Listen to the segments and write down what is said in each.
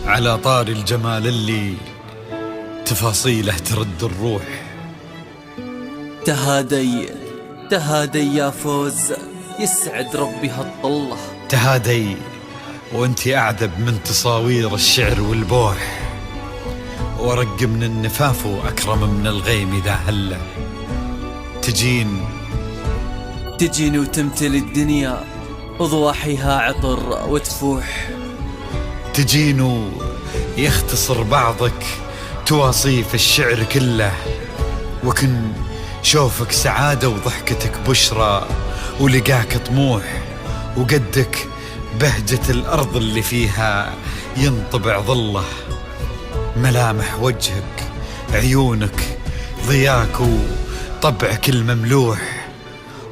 على طار الجمال اللي تفاصيله ترد الروح. تهادي يا فوز، يسعد ربي هالطلة. تهادي وانتي أعذب من تصاوير الشعر والبوح، ورق من النفاف وأكرم من الغيم إذا هله. تجين وتمتلي الدنيا وضواحيها عطر وتفوح. تجين ويختصر بعضك تواصيف الشعر كله، وكن شوفك سعادة وضحكتك بشرى ولقاك طموح، وقدك بهجة الأرض اللي فيها ينطبع ظله. ملامح وجهك، عيونك، ضياك وطبعك المملوح،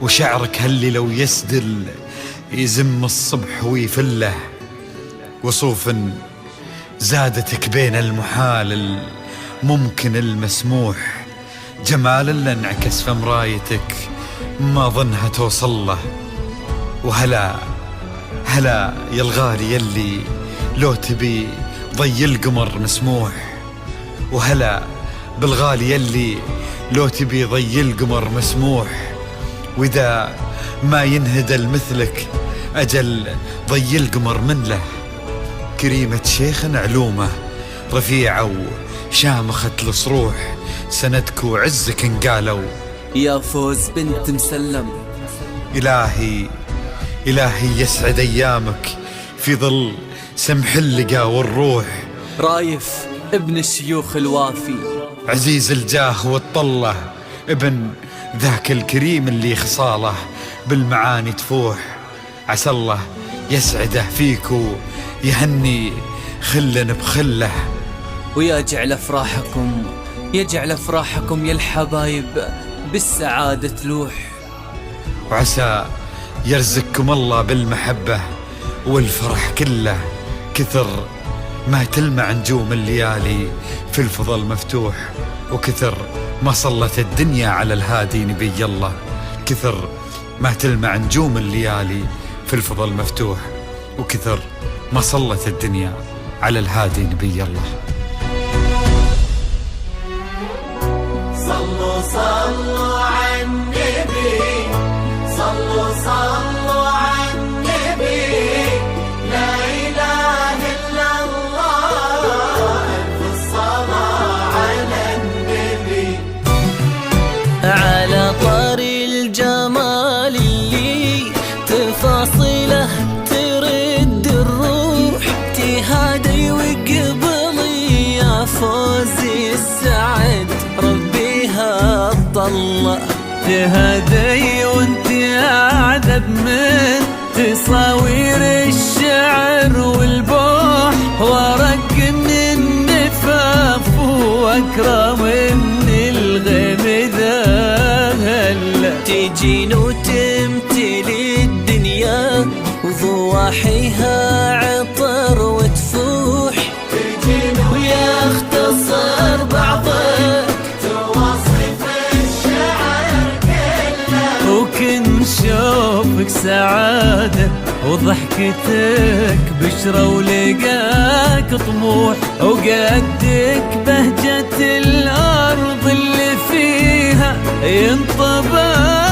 وشعرك هاللي لو يسدل يزم الصبح ويفله. وصوف زادتك بين المحال الممكن المسموح، جمال اللي انعكس في مرايتك ما ظنها توصل له. وهلا يا الغالي يلي لو تبي ضي القمر مسموح، وهلا بالغالي يلي لو تبي ضي القمر مسموح. وإذا ما ينهدل مثلك أجل ضي القمر من له. كريمة شيخ علومه رفيعة وشامخة الصروح، سندك وعزك انقالوا. يا فوز بنت مسلم، إلهي يسعد أيامك في ظل سمح اللقا والروح. رايف ابن الشيوخ الوافي، عزيز الجاه والطلة، ابن ذاك الكريم اللي خصاله بالمعاني تفوح. عسى الله يسعده فيكو يهني خلا بخله، ويجعل أفراحكم يا الحبايب بالسعادة تلوح. وعسى يرزقكم الله بالمحبة والفرح كله، كثر ما تلمع نجوم الليالي في الفضل مفتوح. وكثر ما صلت الدنيا على الهادي نبي الله، كثر ما تلمع نجوم الليالي في الفضل مفتوح. وكثر ما صلت الدنيا على الهادي نبي الله. صلوا على النبي، صلوا على النبي، لا إله إلا الله، ألف الصلاة على النبي. على طار الجمال اللي تفاصيله ترد الروح، تهادي وقبلي يا فوزي السعد ربي هالطلة. تهادي وانت أعذب من تصاوير الشعر والبوح، ورق من النفاف وأكرم من الغيم ذا هلا. تجين وتمتلي الدنيا وضواحيها عطر وتفوح، ويختصر بعضك توصف الشعر كله، وكن شوفك سعادة وضحكتك بشرى ولقاك طموح، وقدك بهجة الأرض اللي فيها ينطبع